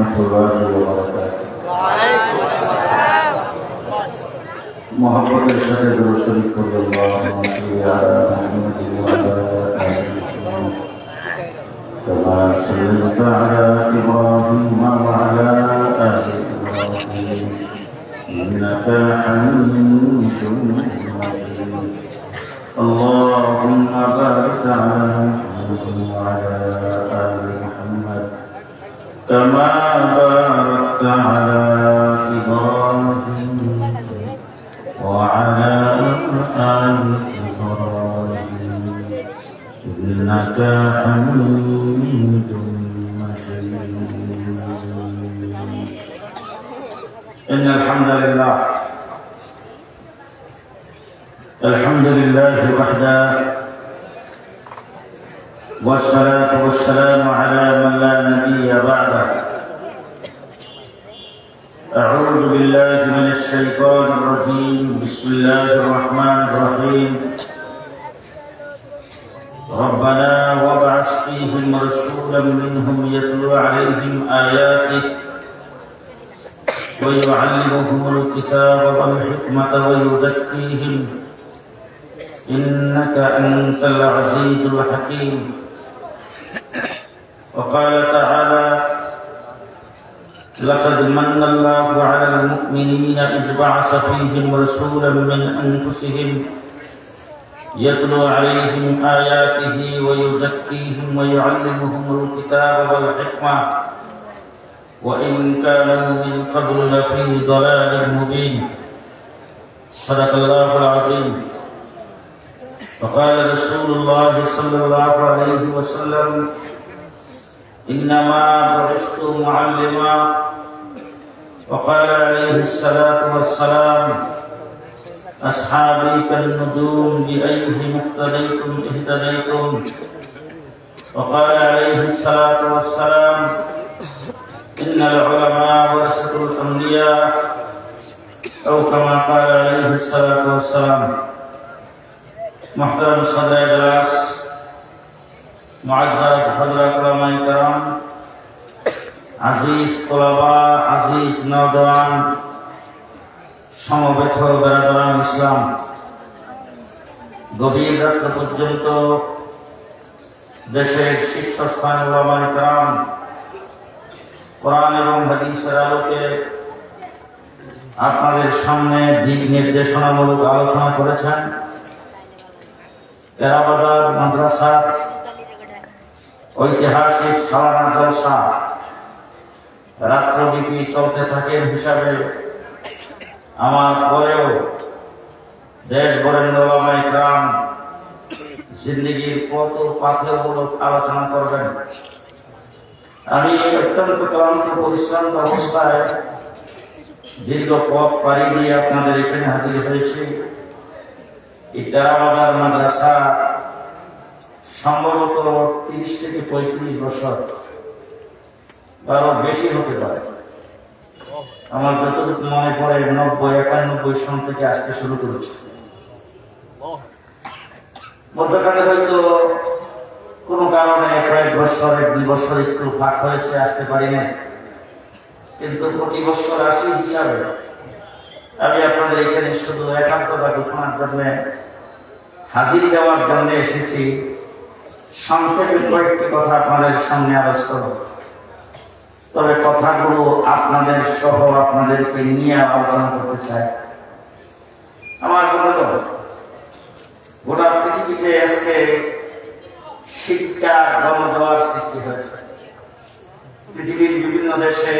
ورحمة الله وبركاته. محمد الشهيد الشريف رضي الله عنه على محمد وعلى آله كما صليت على إبراهيم وعلى آل إبراهيم إنك حميد مجيد. اللهم بارك على محمد وعلى آل محمد كما باركت على إبراهيم وعلى آل إبراهيم إنك حميد مجيد. إن الحمد لله وحده، والصلاة والسلام على من لا نبي بعده. أعوذ بالله من الشيطان الرجيم. بسم الله الرحمن الرحيم. ربنا وابعث فيهم رسولا منهم يتلو عليهم آياتك ويعلمهم الكتاب والحكمة ويزكيهم إنك أنت العزيز الحكيم. وقال تعالى: لقد من الله على المؤمنين إذ بعث فيهم رسولا من أنفسهم يتلو عليهم آياته ويزكيهم ويعلمهم الكتاب والحكمة وإن كانوا من قبل لفي ضلال مبين. صدق الله العظيم. وقال رسول الله صلى الله عليه وسلم: إنما بعثت معلما. وقال عليه الصلاة والسلام: أصحابي كالنجوم بأيهم اقتديتم اهتديتم. وقال عليه الصلاة والسلام: إن العلماء ورثة الأنبياء، أو كما قال عليه الصلاة والسلام. محترم صدر اجلاس، মুআজ্জাজ হযরত উলামায়ে কেরাম, আজিজ তোলাবা, আজিজ নওজওয়ান, সমবেত বেরাদরান ইসলাম, গভীর রাত্র পর্যন্ত দেশের শীর্ষস্থানীয় উলামায়ে কেরাম কোরআন এবং হাদিসের আলোকে আপনাদের সামনে দিক নির্দেশনামূলক আলোচনা করেছেন। তেরাবাজার মাদ্রাসা ঐতিহাসিক সালানা জলসা রাত্রব্যাপী চলতে থাকে হিসাবে আমার পরেও দেশ বরেণ্য উলামায়ে কেরাম জিন্দেগির কত পাথেয়মূলক আলোচনা করবেন। আমি অত্যন্ত ক্লান্ত পরিশ্রান্ত অবস্থায় দীর্ঘ পথ পাড়ি দিয়ে আপনাদের এখানে হাজির হয়েছি। এই তেরাবাজার মাদ্রাসা সম্ভবত 30 থেকে 35 বছর আরো বেশি হতে পারে। আমার যতটুকু মনে পড়ে 90-91 সন থেকে আসতে শুরু করেছে। মধ্যখানে হয়তো কোনো কারণে কয়েক বছর 1-2 বছর একটু ফাঁক হয়েছে, আসতে পারি না। কিন্তু প্রতি বছর আসি হিসাবে আমি আপনাদের এখানে শুধু একান্ততা ঘোষণার জন্য হাজির দেওয়ার জন্য এসেছি। সংক্ষেপে কয়েকটি কথা আপনাদের সামনে আলোচনা করব, তবে কথাগুলো আপনাদের সহ আপনাদেরকে নিয়ে আলোচনা করতে চাই। আমার মনে হয় গোটা পৃথিবীতে আজকে শিক্ষা গণজোয়ার সৃষ্টি হয়েছে। পৃথিবীর বিভিন্ন দেশে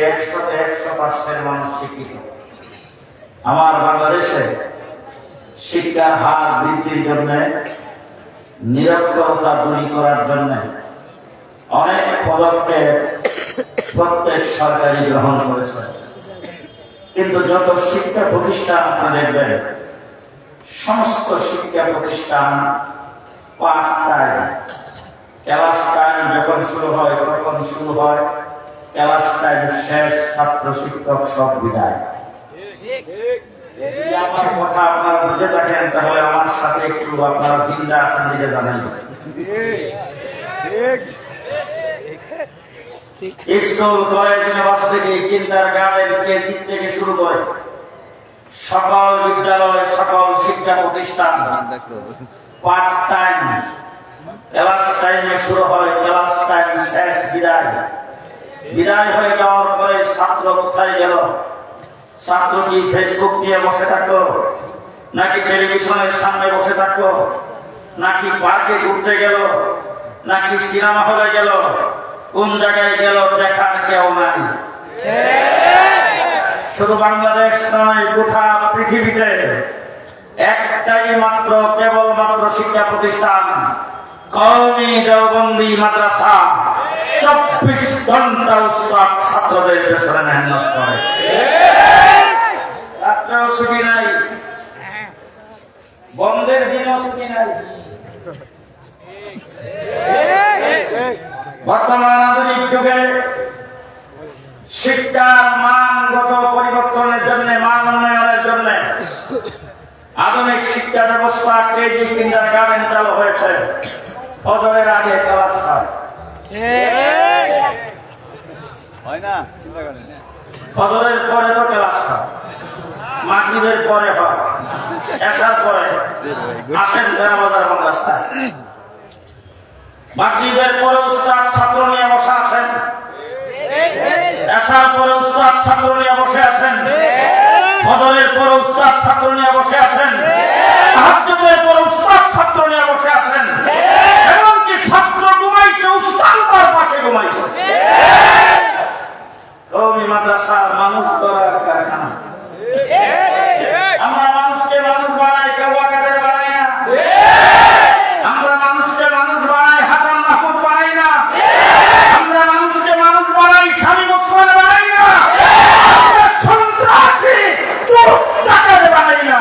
100% মানুষ শিক্ষিত। আমার বাংলাদেশে শিক্ষার হার বৃদ্ধির জন্য, নিরক্ষরতা দূরী করার জন্য অনেক পদক্ষেপ প্রত্যেক সরকারি গ্রহণ করেছে। কিন্তু যত শিক্ষা প্রতিষ্ঠান আপনারা দেখবেন, সমস্ত শিক্ষা প্রতিষ্ঠান পার্ট টাইম। ক্লাস টাইম যখন শুরু হয় তখন শুরু হয়, ক্লাস টাইম শেষ, ছাত্র শিক্ষক সব বিদায়। যদি আমার কথা আপনারা বুঝে থাকেন তাহলে আমার সাথে একটু আপনারা জিন্দা আছেন দিকে জানাই। School, college, university, kindergarten, KG থেকে শুরু করে সকল বিদ্যালয়, সকল শিক্ষা প্রতিষ্ঠান পার্ট টাইম, ক্লাস টাইমে শুরু হয়, ক্লাস টাইম শেষ, বিদায়। বিদায় হয়ে যাওয়ার পরে ছাত্র কোথায় গেল? ছাত্র কি ফেসবুক নিয়ে বসে থাকলো, নাকি টেলিভিশনের সামনে বসে থাকলো, নাকি পার্কে ঘুরতে গেল, নাকি সিনেমা হলে গেল? কোন জায়গায় গেল দেখার কেউ নাই। শুধু বাংলাদেশ নয়, গোটা পৃথিবীতে একটাই মাত্র, কেবলমাত্র শিক্ষা প্রতিষ্ঠান কওমি দেওবন্দি মাদ্রাসা। 24 ঘন্টা উস্তাদ ছাত্রদের পেছনে মেহনত করে, রাত্রেও ছুটি নাই, বন্ধের দিনও ছুটি নাই। বর্তমান আধুনিক যুগে শিক্ষার মানগত পরিবর্তনের জন্য, মান উন্নয়নের জন্য আধুনিক শিক্ষা ব্যবস্থা কেজি, কিন্ডারগার্টেন চালু হয়েছে। ফজরের আগে ক্লাস হয়, ফজরের পরে তো ক্লাস হয়, মাগরিবের পরে হয়, এশার পরে আসেন বাজার মাদ্রাসায়। মাগরিবের পরে উস্তাদ ছাত্র নিয়ে বসে আছেন, এশার পরে উস্তাদ ছাত্র নিয়ে বসে আছেন, ফজরের পরে উস্তাদ ছাত্র নিয়ে বসে আছেন, তাহাজ্জুদের পরে উস্তাদ ছাত্র নিয়ে বসে আছেন। এমনকি ছাত্র ঘুমাইছে, উস্তাদ তার পাশে ঘুমাইছে। কওমি মাদ্রাসা মানুষ গড়ার কারখানা। আমরা মানুষকে মানুষ বানাই, কেউ কাদের বানাই না। আমরা মানুষকে মানুষ বানাই, হাসান মাহমুদ বানাই না। আমরা মানুষকে মানুষ বানাই, শামীম ওসমান বানাই না। আমরা সন্ত্রাসী চোর ডাকাত বানাই না।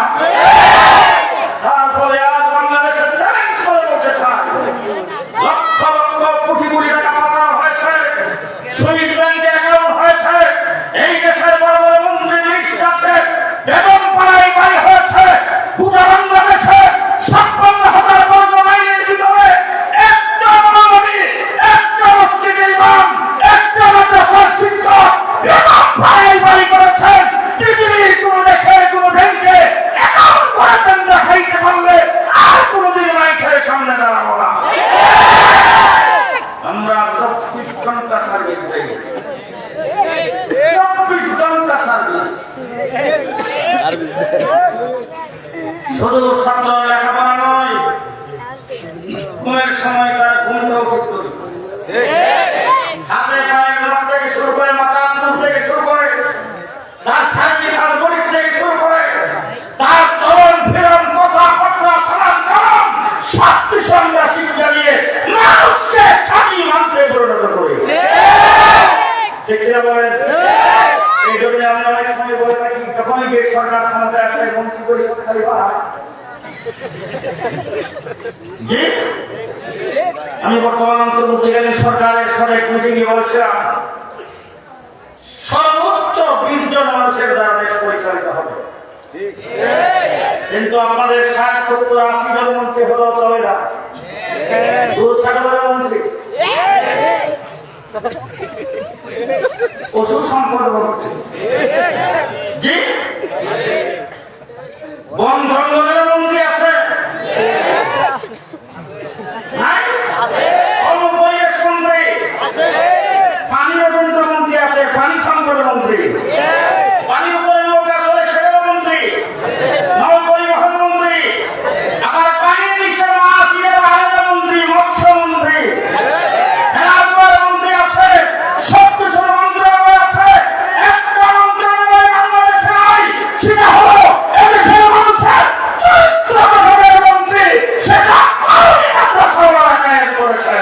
তারপরে আজ বাংলাদেশের চ্যালেঞ্জ করে বলতে চাই, লক্ষ লক্ষ কোটি কোটি টাকা পাচার হয়েছে, সুইস ব্যাংকে অ্যাকাউন্ট হয়েছে, এই দেশের বড় বড় মন্ত্রী মিনিস্টারদের বেতন পাড়াই বাড়ি হয়েছে। গোটা বাংলাদেশে 56,000 বর্গ মাইলের ভিতরে একটা মৌলবি, একটা মসজিদের ইমাম, একটা মাদ্রাসার শিক্ষক বেতন পাড়াই বাড়ি করেছেন। পৃথিবীর কোন দেশের কোন ব্যাংকে অ্যাকাউন্ট করেছেন দেখাইতে পারলে আর কোনদিন মাইকের সামনে দাঁড়াবো না। আমরা 24 ঘন্টা সার্ভিস দেই, 24 ঘন্টা সার্ভিস। শুধু ছাত্র লেখাপড়া নয়, ঘুমের সময় তার ঘুমটাও ঠিক করি। হাতে পায়ে নখ থেকে শুরু করে, মাথা চুল থেকে শুরু করে, তার সার্জিক্যাল গরিব থেকে শুরু করে, তার চলন ফিরন, কথাবার্তা, সালাম কালাম সব কিছু আমরা শিক্ষা নিয়ে মানুষকে খাঁটি মানুষে পরিণত করি। ঠিক কিনা বলেন? এই জন্য আমরা অনেক সময় বলে থাকি, যখনই যে সরকার ক্ষমতায় আসে মন্ত্রী পরিষদ খালি বাড়ায়। জি, আমি বর্তমান অন্তর্বর্তীকালীন সরকারের সাথে মিটিংয়ে বলেছিলাম, সর্বোচ্চ 20 জন মানুষের দ্বারা দেশ পরিচালিত হবে। কিন্তু আপনাদের 60, 70, 80 জন মন্ত্রী হলেও চলে না। 2-7 মন্ত্রী, পশু সম্পদ মন্ত্রী, জি, বন জঙ্গলের মন্ত্রী আছে, পরিবেশ মন্ত্রী, পানীয় তন্ত্র মন্ত্রী আছে, পানি সম্পদ মন্ত্রী, পানির উপরে নৌকা চলে সেটাও মন্ত্রী, নৌ পরিবহন মন্ত্রী, আবার পানির নিচে মাছ নিয়ে আলাদা মন্ত্রী, মৎস্য মন্ত্রী, খেলাধুলার মন্ত্রী আছে, সব কিছুর মন্ত্রী আছে। একটা মন্ত্রণালয় বাংলাদেশে নাই, সেটা হলো এদেশের মানুষের চরিত্র গঠনের মন্ত্রী, সেটা মাদ্রাসাওয়ালা কায়েম করেছে।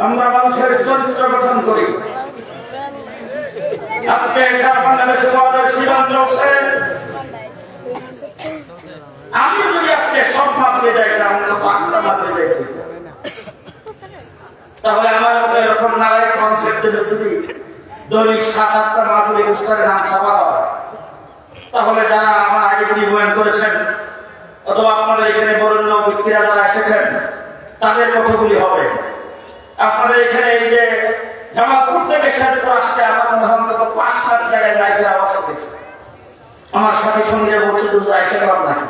আমরা মানুষের চরিত্র গঠন করি। আজকে সারা বাংলাদেশে সিদ্ধান্ত হচ্ছে, আমি যদি আজকে সব মাপতে যাইতাম, বাংলা মাপতে যাইতাম, তাহলে আমার মতো এরকম নারী কনসেপ্টে যদি দৈনিক 7-8টা মাহফিল অনুষ্ঠানের নাম ছাপা হয়, তাহলে যারা আমার আগে যিনি বয়ান করেছেন অথবা আপনাদের এখানে বরেণ্য ব্যক্তিরা যারা এসেছেন, তাদের কথাগুলি হবে। আপনাদের এখানে এই যে জামালপুর থেকে শেরপুর আসতে আমার মনে হয় অন্তত ৫-৭ জায়গায় মাইকের আওয়াজ শুনেছে। আমার সাথে সঙ্গে বলছে দুজন আইসা পাব নাকি।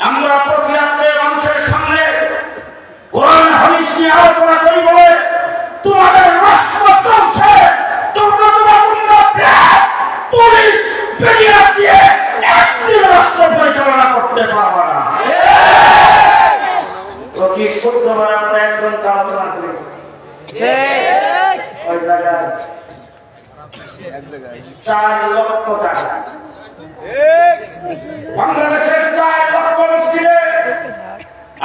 আমরা প্রতি রাত্রে মানুষের সামনে কোরআন হাদিস নিয়ে আলোচনা করি বলে তোমাদের রাষ্ট্র চলছে, তোমরা পুলিশ মিডিয়া দিয়ে একদিন রাষ্ট্র পরিচালনা করতে পারবে না। প্রতি শুক্রবার আমরা 1 ঘন্টা আলোচনা করি। ওই জায়গায় 4 লক্ষ টাকা বাংলাদেশের 4 লক্ষ মসজিদে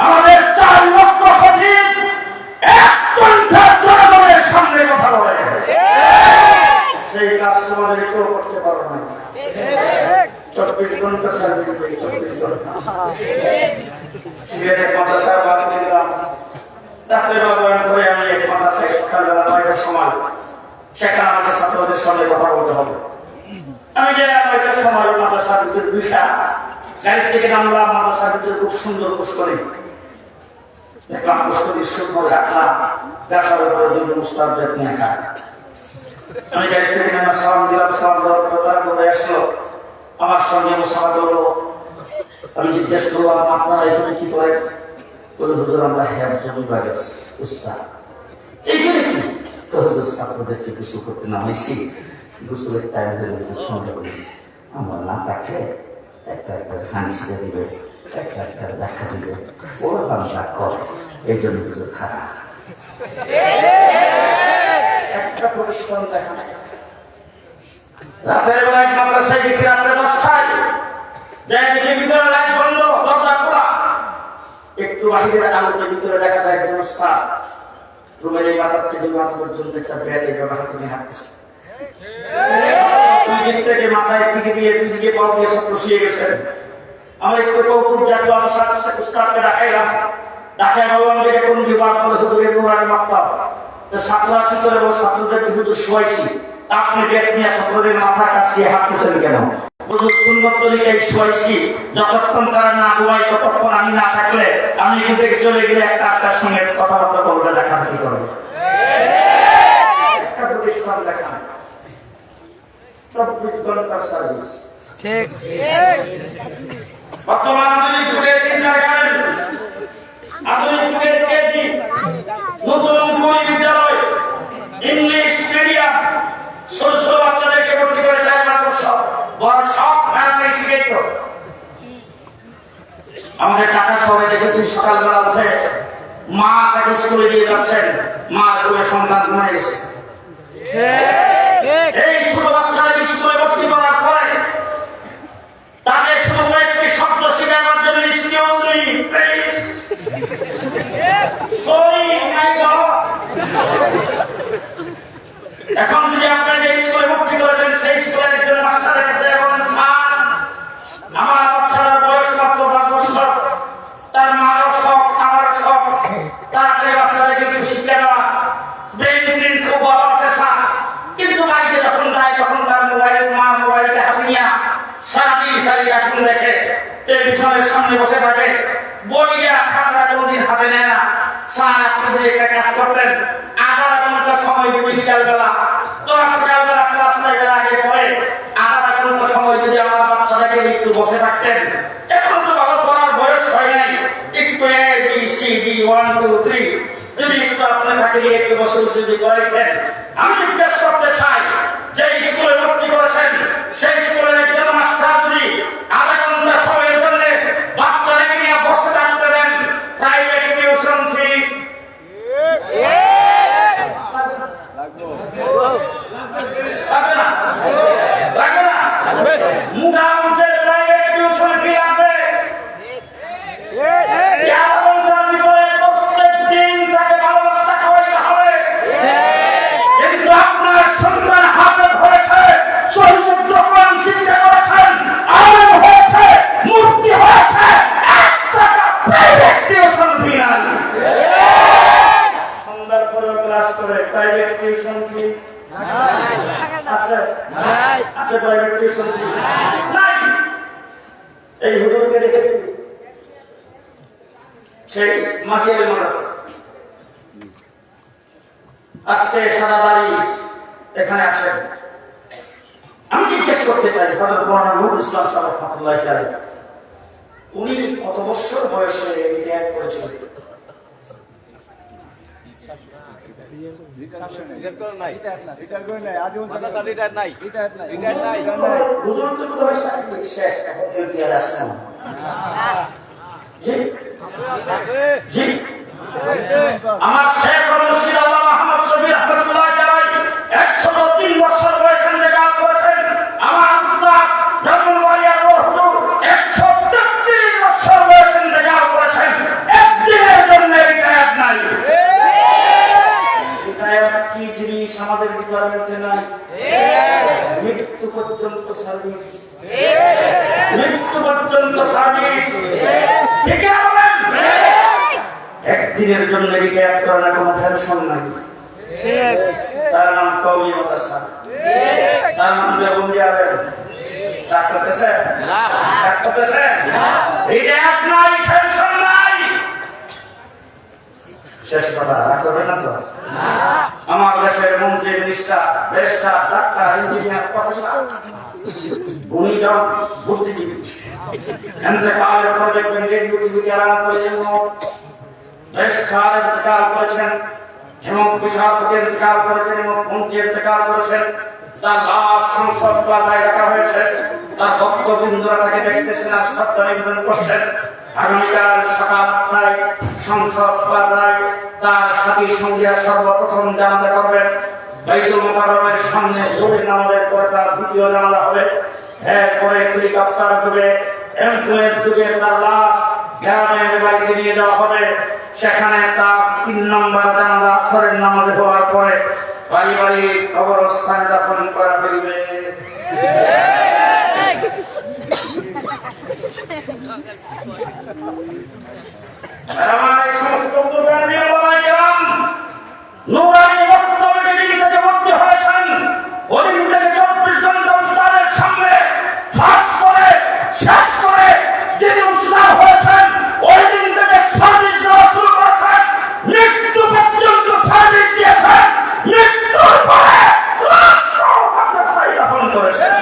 আমাদের 4 লক্ষ খতিব 1 ঘন্টা জনগণের সামনে কথা বলে। সেই কাজ তোমাদের কেউ করতে পারো না। 24 ঘন্টা সার্ভিস, 24 ঘন্টা সিলেটের মাদ্রাসার বাদ দিলাম। রাত্রে বাগান করে আমি এক মাদ্রাসায় সকালবেলা 9টার সময় সেখানে আমাকে ছাত্রদের সঙ্গে কথা বলতে হবে। আমি যে 9টার সময় মাদ্রাসার ভিতরে দুইটা গাড়ি থেকে নামলাম। মাদ্রাসার ভিতরে খুব সুন্দর পুষ্করি দেখলাম, পুষ্করি সুন্দর রাখলাম, দেখার উপরে 2 মুস্তাদ নিয়ে খায়। আমি গাড়ি থেকে নেমে সালাম দিলাম, সালাম দেওয়ার পর তারা দৌড়ে আসলো, আমার সঙ্গে মুসাফা করলো। আমি জিজ্ঞেস করলাম আপনারা এখানে কি করেন? বলে হুজুর আমরা হেফজ বিভাগে উস্তাদ। এইখানে কি? তো হুজুর ছাত্রদেরকে গোসল করতে নামাইছি, গোসলের টাইম হলে সঙ্গে করি আমরা না থাকলে একটা ফানি ছিঁড়ে দিবে, একটা দেখা দিবে, ওরা আমরা কর, এই জন্য হুজুর খারাপ। একটা প্রতিষ্ঠান দেখা নাই। রাতের বেলায় মাদ্রাসায় গেছি, রাত্রে 10টায় যাই দেখি ভিতরে লাইট বন্ধ, দরজা খোলা। একটু বাহিরের আলোতে ভিতরে দেখা যায় একজন উস্তাদ রুমের এই মাথার থেকে মাথা পর্যন্ত একটা ব্যাগ এইভাবে হাতে নিয়ে হাঁটছে। দুই দিক থেকে মাথায় দিকে দিয়ে দুই দিকে পা দিয়ে সব বসিয়ে গেছেন। আমার একটু কৌতুক জাতীয় আমি উস্তাদকে ডাকাইলাম, ডাকাই বললাম যে কোন বিভাগ? বলে হুজুরের নুরানি মাক্তাব। তো ছাত্ররা কি করে? বল ছাত্রদেরকে হুজুর শোয়াইছি, আপনি ব্যাগ নিয়ে ছাত্রদের মাথার কাছ দিয়ে হাঁটতেছেন কেন? সুন্দর তরিকায় শোয়াইছি, যতক্ষণ তারা না ঘুমায় ততক্ষণ আমি না থাকলে আমি এখান থেকে চলে গেলে একটা সঙ্গে কথাবার্তা বলবে, দেখাদেখি করবে। একটা প্রতিষ্ঠান দেখা 24 ঘন্টার সার্ভিস। ঠিক। বর্তমান আধুনিক যুগের কিন্ডারগার্টেন, আধুনিক যুগের কেজি, নতুন বিদ্যালয়, ইংলিশ মিডিয়াম, ছোট ছোট বাচ্চাদেরকে ভর্তি করে 4 বছর বড় সব প্রাইমারি শিক্ষক। আমাদের টাকা শহরে দেখেছি সকালবেলা উঠে মা তাকে স্কুলে দিয়ে যাচ্ছেন, মা কোলে সন্তান ঘুমিয়ে গেছে। এই ছোট বাচ্চাদের স্কুলে ভর্তি করার পরে তাকে শুধু কয়েকটি শব্দ শেখানোর জন্য excuse me please, sorry my god. এখন যদি আপনারা যে স্কুলে ভর্তি করেছেন সেই স্কুলের একজন মাস্টারের কাছে বলেন, স্যার আমার বাচ্চার বয়স মাত্র 5 বছর, তার মারও শখ আমারও শখ, তাকে বাচ্চাদেরকে একটু শিক্ষা দেওয়া, ব্রেন খুব ভালো আছে স্যার, কিন্তু বাড়িতে যখন যায় তখন তার মোবাইলকে হাতে নিয়ে সারাদিন এখন দেখে, টেলিভিশনের সামনে বসে থাকে, বইটা খাতা কোনদিন হাতে নেয় না। স্যার আপনি যদি একটা কাজ করতেন, 1/2 ঘন্টা সময় যদি বিকালবেলা, তোরা সকালবেলা ক্লাস টাইমের আগে পড়ে 1/2 ঘন্টা সময় যদি আমার বাচ্চাটাকে একটু বসে থাকতেন, এখন তো ভালো পড়ার বয়স হয় নাই, একটু ABCD 1 2 3 যদি একটু আপনি তাকে দিয়ে একটু বসে বসে যদি করাইতেন। আমি জিজ্ঞেস করতে চাই, যে স্কুলে ভর্তি করেছেন সেই স্কুলের একজন মাস্টার যদি 1/2 ঘন্টা সময়ের জন্য বাচ্চাটাকে নিয়ে বসে থাকতে দেন, প্রাইভেট টিউশন ফি লাগবে না? লাগবে না? মোটামুটি প্রাইভেট টিউশন ফি লাগবে। প্রত্যেকদিন তাকে ভালোবাসা খাওয়াইতে হবে। কিন্তু আপনার সন্তান হাফেজ হয়েছে, সহিশুদ্ধ কোরআন শিক্ষা করেছেন, আলেম হয়েছে, মুফতি হয়েছে, 1 টাকা প্রাইভেট টিউশন ফি নাই। সন্ধ্যার পরে ক্লাস করে প্রাইভেট টিউশন ফি আছে? আছে প্রাইভেট টিউশন ফি নাই। এই হুজুরকে দেখেছি সেই মাসিয়ারি মাদ্রাসা। আজকে সাদা দাড়ি এখানে আসেন। আমি জিজ্ঞেস করতে চাই হযরত মাওলানা নূরুল ইসলাম সাহেব রাহমাতুল্লাহি আলাইহি, উনি কত বছর বয়সে ত্যাগ করেছিলেন? আমার শেখ মুর্শিদ আল্লাহ মুহাম্মদ শফি রাহমাতুল্লাহি আলাইহি 103 বছর বয়সে ইন্তেকাল করেছেন। আমার উস্তাদ জামুল ওয়ালিয়ার হুজুর 133 বছর বয়সে ইন্তেকাল করেছেন। একদিনের জন্য বিদায়াত নাই। বিদায়াত কি জিনিস আমাদের ভিতরে নাই? মৃত্যু পর্যন্ত সার্ভিস, মৃত্যু পর্যন্ত সার্ভিস। ঠিক আছে, একদিনের জন্য বিদায়াত করার কোনো ফ্যাশন নাই। তার নাম কওমি মাদ্রাসা, তার নাম বেগমজি আলেম। ডাক্তারতেছে ডাক্তারতেছে বিদায়াত নাই, ফ্যাশন নাই। শেষ কথা রাগ করবে না তো? আমার দেশের মন্ত্রী, minister, barrister, doctor, engineer, professor, গুণীজন, বুদ্ধিজীবী ইন্তেকালের পর দেখবেন রেডিও আরাম করে দেশকার ইন্তেকাল করেছেন, এবং বিচারপতি ইন্তেকাল করেছেন, এবং মন্ত্রী ইন্তেকাল করেছেন। তার লাশ সংসদ প্লাজায় রাখা হয়েছে। তার ভক্তবৃন্দরা তাকে দেখতেছেন আর শ্রদ্ধা নিবেদন করছেন। আগামীকাল সকাল 8টায় সংসদ প্লাজায় তার সাথী সঙ্গীরা সর্বপ্রথম জানাজা করবেন। বাইতুল মুকাররমের সামনে জোহরের নামাজের পরে তার দ্বিতীয় জানাজা হবে। এরপরে হেলিকপ্টার যুগে, অ্যাম্বুলেন্স যুগে তার লাশ গ্রামের বাড়িতে নিয়ে যাওয়া হবে। সেখানে তার 3 নম্বর জানাজা আসরের নামাজে হওয়ার পরে বাড়ি বাড়ি কবরস্থানে দাফন করা হইবে। আমার এই সমস্ত নুরানি বক্তব্যে যেদিন থেকে ভর্তি হয়েছেন, ওদিন থেকে 24 ঘন্টা উস্তাদের সামনে শেষ করে যিনি উস্তাদ হয়েছেন, ওই দিন থেকে সার্ভিস দেওয়া শুরু করেছেন। মৃত্যু পর্যন্ত সার্ভিস দিয়েছেন। মৃত্যুর পরে মাদ্রাসায় দাফন করেছেন।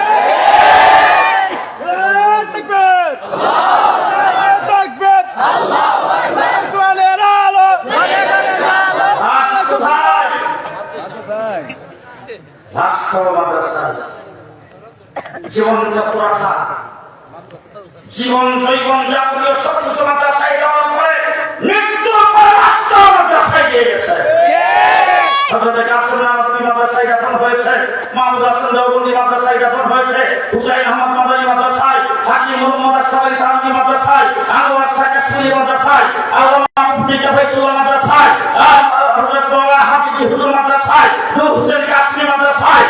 জীবনটা পুরাটা জীবন জৈবন যাবতীয় সবকিছু মাদ্রাসায় দেওয়ার পরে মৃত্যুর পর রাষ্ট্র মাদ্রাসায় দিয়ে গেছে। হযরত কাসিম নানবী মাদ্রাসায় দাফন হয়েছে, মাহমুদ হাসান দেওবন্দি মাদ্রাসায় দাফন হয়েছে, হুসাইন আহমদ মাদানী মাদ্রাসায়, হাকিম মুহাম্মদ আশরাফী থানভী মাদ্রাসায়, আনোয়ার শাহ কাশ্মীরি মাদ্রাসায়, আল্লামা মুফতি জাফাইতুল্লাহ মাদ্রাসায়, হযরত মাওলানা হাবিব হুজুর মাদ্রাসায়, নূর হোসেন কাসমি মাদ্রাসায়,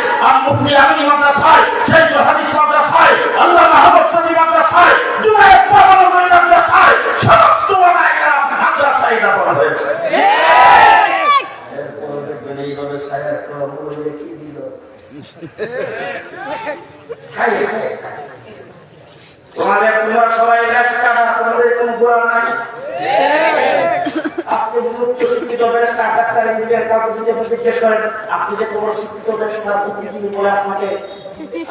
মুফতি আমিনী মাদ্রাসায়, শাইখুল হাদিস মাদ্রাসায়, আল্লামা আহমদ শফি মাদ্রাসায়, জুনায়েদ বাবনগরী মাদ্রাসায়, সমস্ত ওলামায়ে মাদ্রাসায় দাফন হয়েছে। এরপর দেখবেন এইভাবে সায়ার করা বলে কি দিল, হাই হাই তোমরা সবাই লেস কাটা, তোমাদের কোনো গোড়া নাই। আপনি উচ্চ শিক্ষিত ব্যবস্থা ডাক্তার ইঞ্জিনিয়ার কাউকে যদি আপনি জিজ্ঞেস করেন, আপনি যে কোনো শিক্ষিত ব্যবস্থা বুদ্ধিজীবী বলে আপনাকে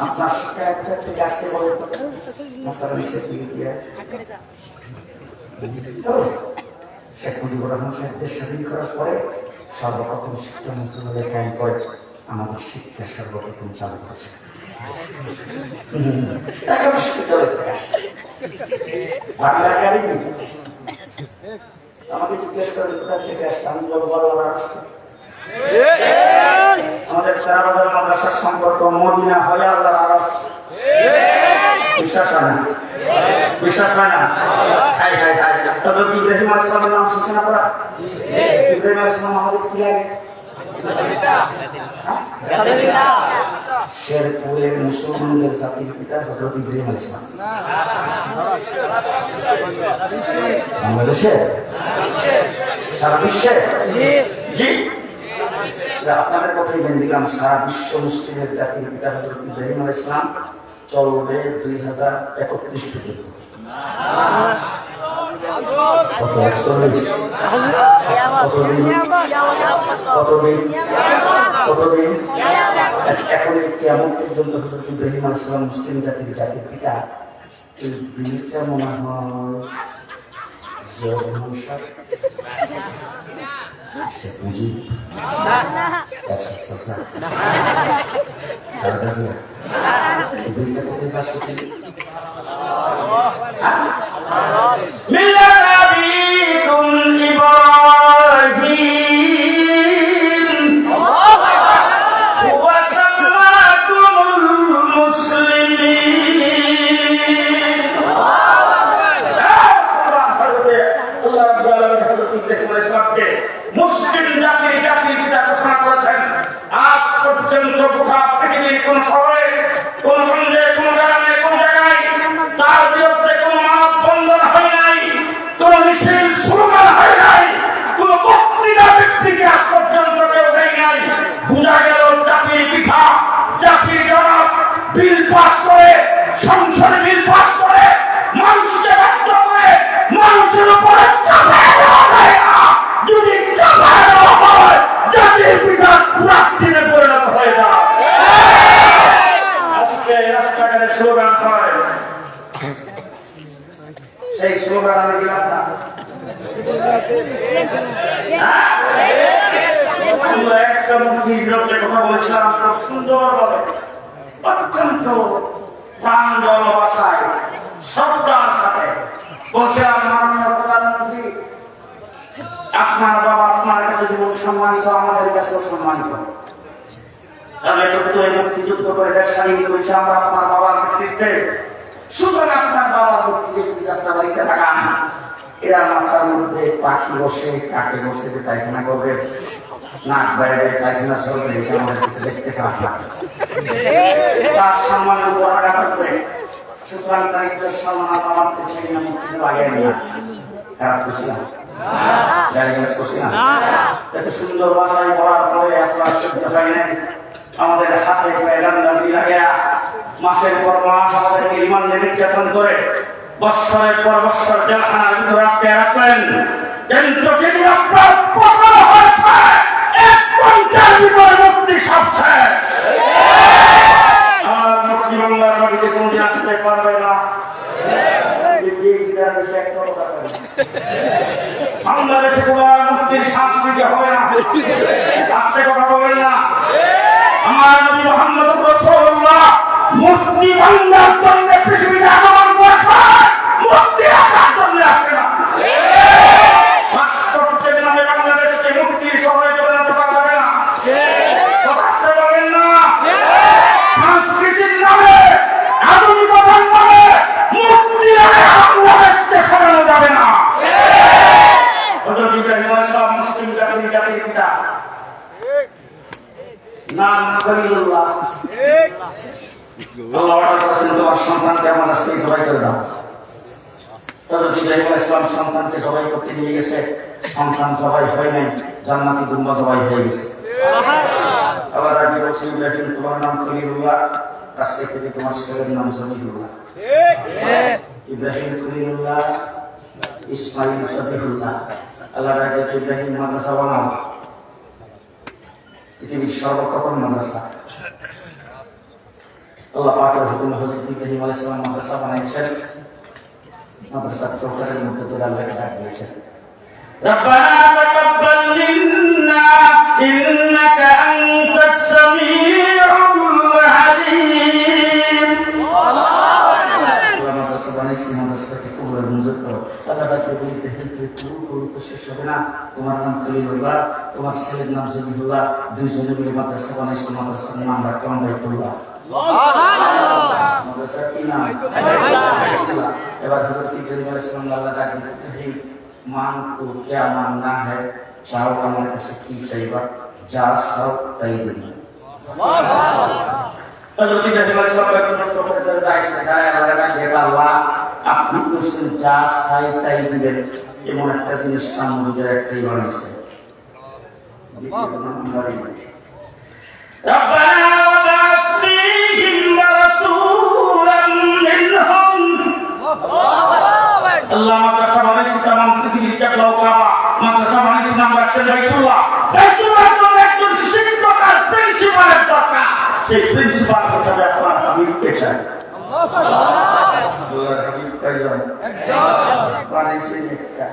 আপনার শিক্ষা একটা থেকে আসছে বলে শেখ মুজিবুর রহমান সাহেবদের স্বাধীন করার পরে সর্বপ্রথম শিক্ষা মন্ত্রণালয় কায়েম করে আমাদের শিক্ষা সর্বপ্রথম চালু করেছে। বাংলা একাডেমি আমাকে জিজ্ঞেস করে কোথা থেকে আসছে, আমি বলবো আমাদের 13 বাজার মাদ্রাসার সম্পর্ক মদিনা হয়ে আল্লাহর আরশ। বিশ্বাস হয় না? বিশ্বাস হয় না? হাই হাই হাই হযরত ইব্রাহিম আলাইহিস সালামের নাম শুনছেন আপনারা? ইব্রাহিম আলাইহিস সালাম আমাদের কি লাগে? শেরপুরের মুসলমানদের জাতির পিতা হযরত ইব্রাহিম আলাইহিস সালাম। বাংলাদেশে সারা বিশ্বে জি আপনাদের কথাই জেনে দিলাম, সারা বিশ্ব মুসলিমের জাতির পিতা হযরত ইব্রাহিম আলাইহিস সালাম চলবে 2031 পর্যন্ত। কত 41? কতদিন? আচ্ছা, এখন কেমন পর্যন্ত হযরত ইব্রাহিম আলাইহিস সালাম মুসলিম জাতির পিতা, এই বিলটা মনে হয় সে পুঁজি তার কাছে বিলটা কোথায় পাশ করতে মুসলিম জাতির পিতা ঘোষণা করেছেন। আজ পর্যন্ত গোটা পৃথিবীর কোন শহরে, কোন গঞ্জে, কোন গ্রামে, কোন জায়গায় তার বিরুদ্ধে কোন মানববন্ধন হয় নাই, কোন মিছিল স্লোগান হয় নাই, কোন বক্তৃতা ব্যক্তিকে আজ পর্যন্ত কেউ দেয় নাই। বোঝা গেল জাতির পিতা, জাতির জনক বিল পাস করে, সংসদে বিল পাস করে, মানুষকে বাধ্য করে মানুষের উপরে চাপিয়ে দেওয়া যায় না। যদি চাপিয়ে দেওয়া হয়, জাতির পিতা কুরাক্তিনে পরিণত হয়ে যায়। আজকে রাস্তাঘাটে স্লোগান হয়, সেই স্লোগান আমি দিলাম না। আমরা একটা মন্ত্রীর বিরুদ্ধে কথা বলেছিলাম খুব সুন্দরভাবে, অত্যন্ত প্রাণ ভাষায়, শ্রদ্ধার সাথে বলছিলাম, মাননীয় প্রধানমন্ত্রী, আপনার বাবা আপনার কাছে যেমন সম্মানিত, আমাদের কাছেও সম্মানিত। মুক্তিযুদ্ধ করে দেশ স্বাধীন করেছে আমরা আপনার বাবার নেতৃত্বে। সুতরাং আপনার বাবার মুক্তিযুদ্ধ যাত্রাবাড়িতে লাগান। এরা মাথার মধ্যে পাখি বসে, কাকে বসে যে পায়খানা করবে, নাক বাইরে পায়খানা চলবে, এটা আমাদের কাছে দেখতে খারাপ লাগে। তার সম্মানের উপর আঘাত আসবে। সুতরাং তার ইজ্জত সম্মান আমার চাই না, মুক্তিযুদ্ধ আগে না। খারাপ করছিলাম, এত সুন্দর ভাষায় বলার পরে আপনার সহ্য হয় নাই। আমাদের হাতে মাসের পর মাস আমাদেরকে রিমান্ডে নির্যাতন করে বৎসরের পর বৎসর জেলখানার ভিতরে আটকে রাখলেন। কিন্তু যেদিন আপনার পতন হয়েছে, 1 ঘন্টার ভিতরে মুক্তি সব শেষ। আর মুক্তি বাংলার মাটিতে কোনদিন আসতে পারবে না। বাংলাদেশে কোন মুক্তির সংস্কৃতি হবে না। আস্তে কথা বলবেন না। আমার নবী মুহাম্মদ রাসূলুল্লাহ মুক্তি বাংলার জন্য পৃথিবীতে আগমন করেছে, মুক্তি আসার জন্য আসবে না। ভাস্কর্যের নামে বাংলাদেশকে মুক্তির শহরে পরিণত করা যাবে না। কথা আসতে বলবেন না। সংস্কৃতির নামে, আধুনিকতার নামে মুক্তির বাংলাদেশকে সরানো যাবে না। হযরত ইব্রাহিম আলাইহিস সালাম মুসলিম জাতির পিতা, নাম খলিলুল্লাহ। আল্লাহ ওয়াদা করেছেন তোমার সন্তানকে আমার কাছ থেকে জবাই করে দাও। হযরত ইব্রাহিম আলাইহিস সালাম সন্তানকে জবাই করতে নিয়ে গেছে, সন্তান জবাই হয় নাই, জান্নাতি দুম্বা জবাই হয়ে গেছে। আল্লাহ রাজি বলছে, ইব্রাহিম তোমার নাম খলিলুল্লাহ, আজকে থেকে তোমার ছেলের নাম জবিহুল্লাহ। ইব্রাহিম খলিলুল্লাহ, ইসমাইল জবিহুল্লাহ। আল্লাহ রাজি ইব্রাহিম মাদ্রাসা বানাও, পৃথিবীর সর্বপ্রথম মাদ্রাসা। আল্লাহ পাকের হুকুম হযরত ইব্রাহিম আলাইহিস সালাম মাদ্রাসা বানাইছেন। মাদ্রাসার চৌকাঠের মধ্যে করে আল্লাহকে ডাক দিয়েছেন, রব্বানা তাকাব্বাল মিন্না ইন্নাকা আনতাস সামিউল আলিম। আল্লাহ মাদ্রাসা বানাইছেন, মাদ্রাসাকে কবুল মঞ্জুর করো। আল্লাহ তাকে বলতে কবুল শেষ হবে না। তোমার নাম খলিলুল্লাহ, তোমার ছেলের নাম জবিহুল্লাহ, দুইজনে মিলে মাদ্রাসা বানাইছেন। মাদ্রাসার নাম রাখলাম বাইতুল্লাহ। এবার হযরত ইব্রাহিম আলাইহিস সালাম আল্লাহ ডাক দিলেন, মান তো क्या मांगना है, চাও আমার কাছে কি চাইবা, যা চাও তাই দেব। হযরত ইব্রাহিম আলাইহিস সালাম একজন চোখের দিকে তাকাইছে, আল্লাহ ডাক দিলেন, আল্লাহ আপনি বলেছেন যা চাই তাই দিবেন, এমন একটা জিনিস সামুদ্রিকের একটাই বানাইছে। রব্বানা ওয়াবাস ফীহিম রাসূলাম মিনহুম। আল্লাহ মাদ্রাসা বানাইছি তামাম পৃথিবীর কেবলা ও কাবা, মাদ্রাসা বানাইছি নাম রাখছেন বাইতুল্লাহ। বাইতুল্লাহর জন্য একজন শিক্ষক আর প্রিন্সিপালের দরকার। সেই প্রিন্সিপাল হিসেবে আপনার হাবিবকে চাই। আল্লাহর হাবিব কয়জন? বানাইছি একটা।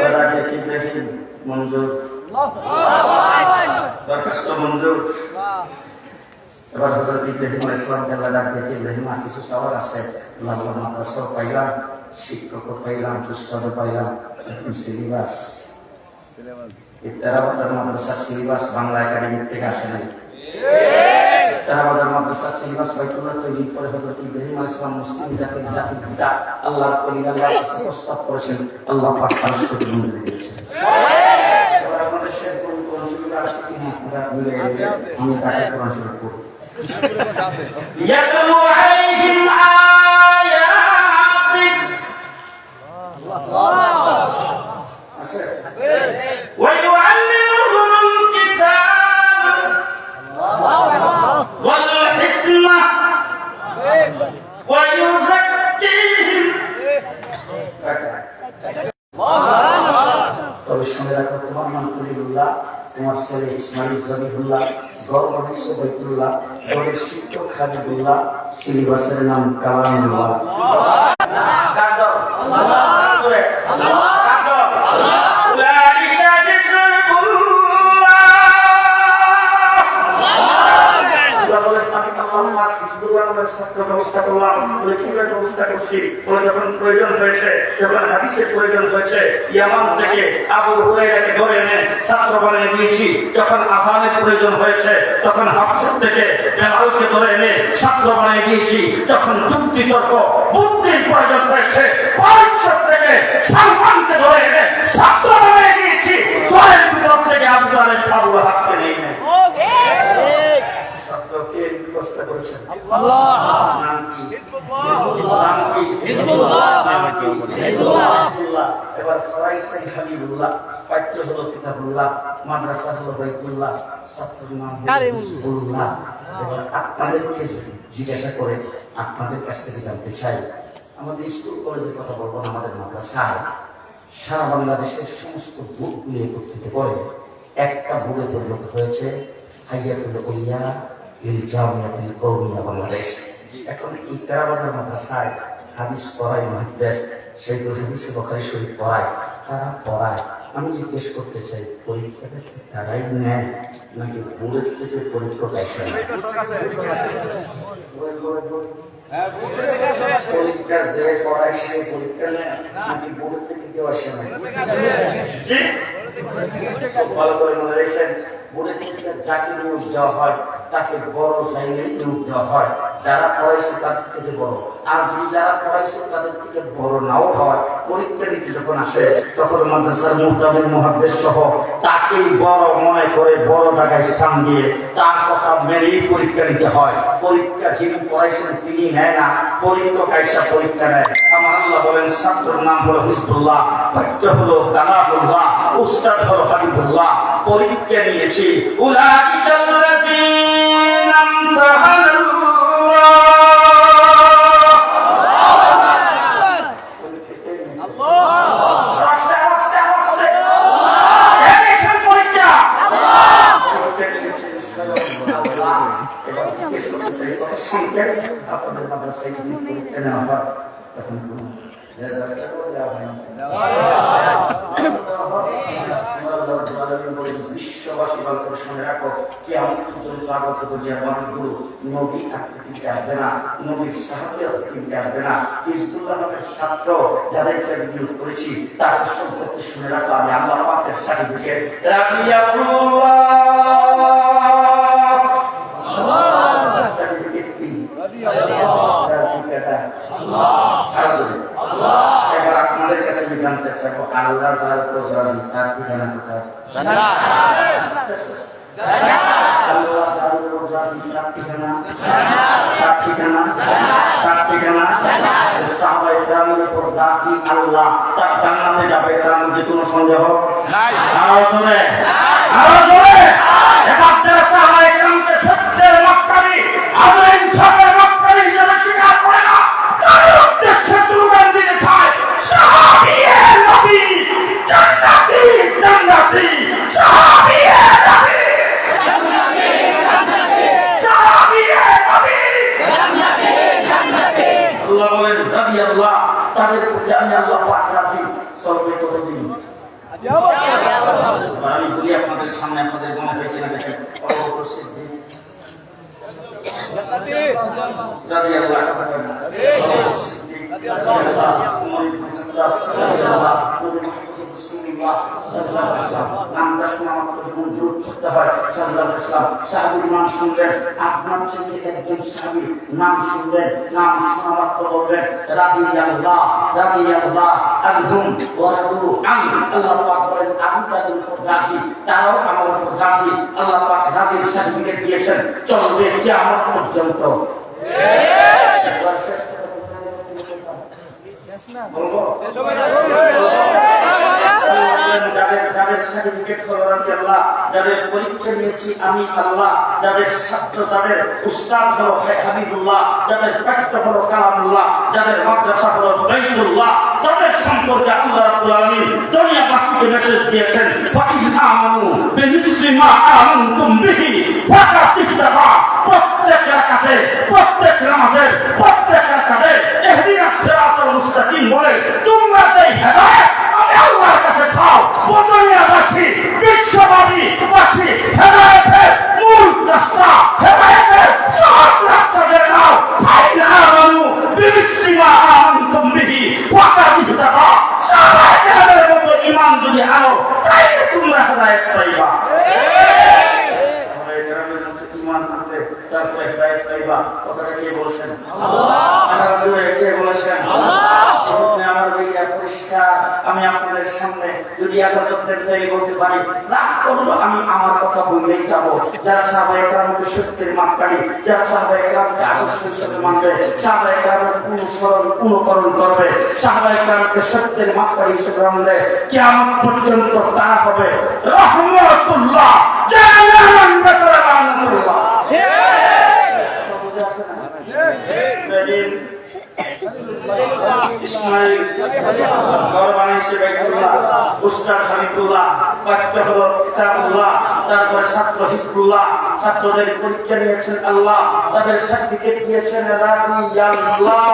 ওরা আগে কি দেখি মঞ্জুর, দরখাস্ত মঞ্জুর। এবার হযরত ইব্রাহিম আলাইহিস সালামকে আল্লাহ ডাক দিয়ে ইব্রাহিম কিছু চাওয়ার আছে। আল্লাহ মাদ্রাসা পাইলাম, শিক্ষকও পাইলাম, উস্তাদও পাইলাম, এখন সিলেবাস। তেরাবাজার মাদ্রাসার সিলেবাস বাংলা একাডেমি থেকে আসে নাই। তেরাবাজার মাদ্রাসার সিলেবাস বাইতুল্লাহ তৈরি করে হযরত ইব্রাহিম আলাইহিস সালাম মুসলিম জাতির পিতা আল্লাহর খলিল আল্লাহর কাছে প্রস্তাব করেছেন, আল্লাহ পাক তার সাথে মঞ্জুরি দিয়েছেন। এবার আমাদের শেখ কোন সুবিধা আছে কিনা আপনারা বলে আমি তাকে কোরআন শরীফ পড়ব। ইয়াতলু আলাইহিম আয়াতিক আছে ওয়া ইউআল্লিমুহুমুল কিতাব ওয়াল হিকমাহ ওয়া ইউযাক্কিহিম। তবে শুনে রাখো, তোমার নাম খলিলুল্লাহ, তোমার ছেলে ইসমাইল জবিহুল্লাহ, গর্ব বানাইছো বাইতুল্লাহ, গর্বের শিক্ষক হাবিবুল্লাহ, সিলেবাসের নাম কালামুল্লাহ। ব্যবস্থা করলাম, কিভাবে ব্যবস্থা করছি, যখন প্রয়োজন হয়েছে, যখন হাদিসের প্রয়োজন হয়েছে, ইয়ামান থেকে আবু হুরায়রাকে ধরে এনে ছাত্র বানিয়ে দিয়েছি। যখন আযানের প্রয়োজন হয়েছে, তখন হাফসা থেকে বেলালকে ধরে এনে ছাত্র বানিয়ে দিয়েছি। যখন যুক্তি তর্ক বুদ্ধির প্রয়োজন হয়েছে, পারস্য থেকে সালমানকে ধরে এনে ছাত্র বানিয়ে দিয়েছি। দলের ভিতর থেকে আবু তালেব আবু লাহাবকে নিয়ে নেয়। ছাত্রকে ব্যবস্থা করেছেন আল্লাহ। নাম কি? হিজবুল্লাহ। এবার ফরাইসাই হাবিবুল্লাহ, পাঠ্য হলো কিতাবুল্লাহ, মাদ্রাসা হলো বাইতুল্লাহ, ছাত্রের নাম হিজবুল্লাহ। এবার আপনাদেরকে জিজ্ঞাসা করে আপনাদের কাছ থেকে জানতে চাই, আমাদের স্কুল কলেজের কথা বলবো না, আমাদের মাদ্রাসায় সারা বাংলাদেশের সমস্ত বোর্ডগুলি একত্রিত করে একটা বোর্ডে পরিণত হয়েছে হাইয়াতুল উলিয়া লিল জামিয়াতুল কওমিয়া বাংলাদেশ। এখন এই তেরাবাজার মাদ্রাসায় হাদিস পড়ায় মুহাদ্দিস, সেইগুলো হাদিস বুখারী শরীফ পড়ায়, তারা পড়ায়। আমি জিজ্ঞেস করতে চাই, পরীক্ষাটা কি তারাই নেয় নাকি বোর্ডের থেকে পরীক্ষা আসে? পরীক্ষা যে পড়ায় সে পরীক্ষা নেয় নাকি বোর্ডের থেকে কেউ আসে না? ভালো করে মনে রেখেন, বোর্ডের থেকে যাকে নিয়োগ দেওয়া হয় তাকে বড় জায়গায় নিয়োগ দেওয়া হয়। যারা পড়াইছে তাদের থেকে বড়, আর যদি যারা পড়াইছে তাদের থেকে বড় নাও হয়, পরীক্ষা দিতে যখন আসে তখন মাদ্রাসার মুহতামিম মুহাদ্দিস সহ তাকেই বড় মনে করে বড় জায়গায় স্থান দিয়ে তার কথা মেনেই পরীক্ষা দিতে হয়। পরীক্ষা যিনি পড়াইছেন তিনি নেয় না, পরীক্ষক আইসা পরীক্ষা নেয়। আমার আল্লাহ বলেন, ছাত্রের নাম হলো হিজবুল্লাহ, পাঠ্য হলো কালামুল্লাহ, উস্তাদ হলো হাবিবুল্লাহ। পরীক্ষা নিয়েছি উলাইকাল্লাযীনা আমতাহানাল্লাহ। আপনাদের মাদ্রাসায় যদি পরীক্ষা নেওয়া হয় তখন বিশ্ববাসী ভালো করে শুনে রাখো, কিয়ামত পর্যন্ত আগত দুনিয়ার মানুষগুলো নবী আকৃতিতে আসবে না, নবীর সাহাবী আকৃতিতে আসবে না। হিজবুল্লাহ নামের ছাত্র যাদেরকে আমি নিয়োগ করেছি তাদের সম্পর্কে শুনে রাখো, আমি আল্লাহ পাকের সার্টিফিকেট এবার আপনাদের কাছে আমি জানতে চাবো, আল্লাহ যার উপর রাজি তার ঠিকানা কোথায়? আল্লাহ যার উপর রাজি তার ঠিকানা, তার ঠিকানা, তার ঠিকানা সাহাবায়ে কেরামের উপর রাজি আল্লাহ, তার জান্নাতে যাবে, তার মধ্যে কোনো সন্দেহ নাই। আরো জোরে, আরো জোরে। এবার যারা সাহাবায়ে কেরামকে সত্যের মক্কাবি, আল্লাহ ইনসাফের মক্কাবি হিসেবে স্বীকার করে না, তাদের উদ্দেশ্যে স্লোগান দিতে চায় সাহাবী সাহাবিয়ে নবী আল্লাহ বলেন রাদিয়াল্লাহ, তাদের প্রতি আমি আল্লাহ পাক রাজি। সর্বে কতদিন আমি বলি আপনাদের সামনে, আপনাদের মনে হয় কিনা দেখেন। আবু বকর সিদ্দিক রাদিয়াল্লাহু কথা বলেন, আবু বকর সিদ্দিক রাদিয়াল্লাহু, উমর ইবনে খাত্তাব রাদিয়াল্লাহু, নবী মুহাম্মদ রাসূলুল্লাহ সাল্লাল্লাহু আলাইহি ওয়াসাল্লাম নামটা শোনা মাত্র জীবন দূর করতে হয়। সাল্লাল্লাহু আলাইহি ওয়াসাল্লাম সাহাবীর নাম শুনলেন, আপনার থেকে একজন সাহাবী নাম শুনলেন, নাম শোনা মাত্র বললেন রাদিয়াল্লাহু রাদিয়াল্লাহু আনহুম ওয়া রাদু আন। আল্লাহ পাক বলেন আমি তাদের উপর রাজি, তারাও আমার উপর রাজি। আল্লাহ পাক রাজির সার্টিফিকেট দিয়েছেন, চলবে কিয়ামত পর্যন্ত। যাদের সার্টিফিকেট হলো রাদিয়াল্লাহ, যাদের পরীক্ষা নিয়েছি আমি আল্লাহ, যাদের ছাত্র যাদের উস্তাদ হলো হাবিবুল্লাহ, যাদের পাঠ্য হলো কালামুল্লাহ, যাদের মাদ্রাসা হলো বাইতুল্লাহ, তাদের সম্পর্কে আল্লাহ রাব্বুল আলামিন দুনিয়াবাসীকে মেসেজ দিয়েছেন ফাকিন আমানু বিমিসলি মা আমানতুম বিহি ফাকাতিবা। প্রত্যেক রাকাতে, প্রত্যেক নামাজের প্রত্যেক রাকাতে ইহদিনাস সিরাতাল মুস্তাকিম বলে তোমরা যে হেদায়েত আমি আল্লাহর কাছে চাও, দুনিয়াবাসী বিশ্ববাসী হেদায়েতের মূল রাস্তা, হেদায়েতের সহজ রাস্তা যে নাও। ফাকিন আমানু বিমিসলি মা আমানতুম বিহি ফাকাতিবা। সাহাবায়ে মতো ঈমান যদি আনো তাইলে তোমরা হেদায়েত পাইবা। ঈমান আনলে তারপরে হেদায়েত পাইবা। কথাটা কে বলেছেন? আল্লাহ। আর জোরে কে বলেছেন? আল্লাহ। আমার ভাইয়া পরিষ্কার, আমি আপনাদের সামনে যদি আজাদত দেন তাই বলতে পারি, রাগ করলো আমি আমার কথা বললেই যাবো। যারা সাহাবায়ে কেরামকে সত্যের মাপকাঠি, যারা সাহাবায়ে কেরামকে আদর্শ হিসেবে মানবে, সাহাবায়ে কেরামের অনুকরণ করবে, সাহাবায়ে কেরামকে সত্যের মাপকাঠি হিসেবে মানবে, কিয়ামত পর্যন্ত তারা হবে রহমতুল্লাহ। ইসমাইল গরবানি সিবাইতুল্লাহ, উস্তাদ হাবিবুল্লাহ, পাঠ্য হলো কিতাবুল্লাহ, তারপরে ছাত্র হিজবুল্লাহ, ছাত্রদের পরীক্ষা নিয়েছেন আল্লাহ, তাদের সার্টিফিকেট দিয়েছেন রাদিয়াল্লাহ।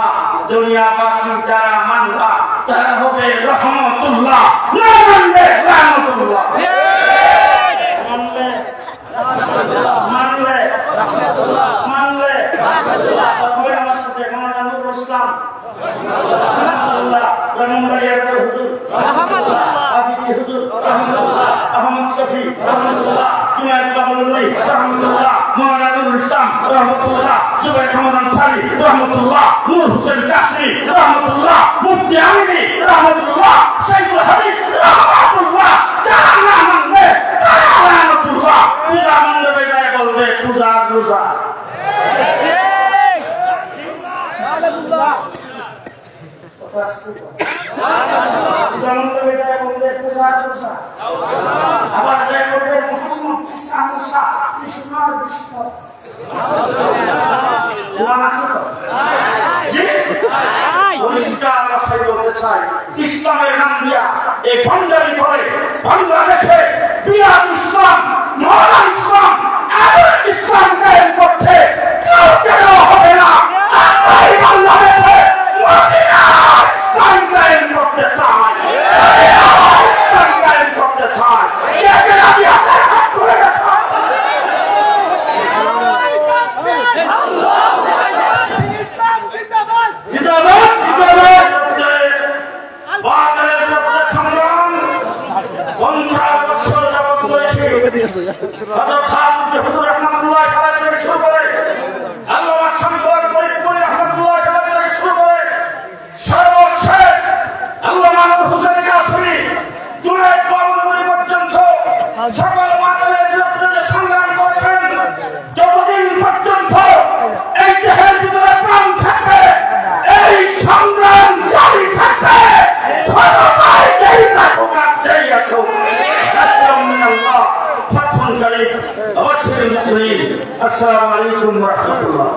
দুনিয়াবাসী যারা মানবা তারা হবে রহমতুল্লাহ, না মানবে লানতুল্লাহ। মানলে রহমতুল্লাহ, মানলে রহমতুল্লাহ। আমার সাথে নুরুল ইসলাম রহমতুল্লাহ, ব্রাহ্মণবাড়িয়ার হুজুর রহমতুল্লাহ, আবিদি হুজুর রহমতুল্লাহ, আহমদ শফি রহমতুল্লাহ, জুনায়েদ বাবুলুরি রহমতুল্লাহ, মাওলানা নুরুল ইসলাম রহমতুল্লাহ, সুবাইর হামাদান সালি রহমতুল্লাহ, নূর হোসেন কাশি রহমতুল্লাহ, মুফতি আমিনী রহমতুল্লাহ, শাইখুল হাদিস রহমতুল্লাহ। যারা না মানবে তারা লানতুল্লাহ। পূজা মণ্ডপে যায় বলবে পূজা রোজা। আবার যায় বলবে মুহাম্মদ ঈসা মুসা কৃষ্ণর বিষ্ণু। ইসলামের নাম দিয়া এই ভণ্ডামি করে বাংলাদেশে বিরাট ইসলাম, মহান ইসলাম, ইসলাম কায়েম করতে কেউ কেন হবে না। বাংলাদেশে ইসলাম কায়েম করতে চায়, ইসলাম কায়েম করতে চায়। সকল মাতালের বিরুদ্ধে যে সংগ্রাম করছেন, যতদিন পর্যন্ত এই দেহের ভিতরে প্রাণ থাকবে এই সংগ্রাম জারি থাকবে। আসসালামু আলাইকুম ওয়া রাহমাতুল্লাহ।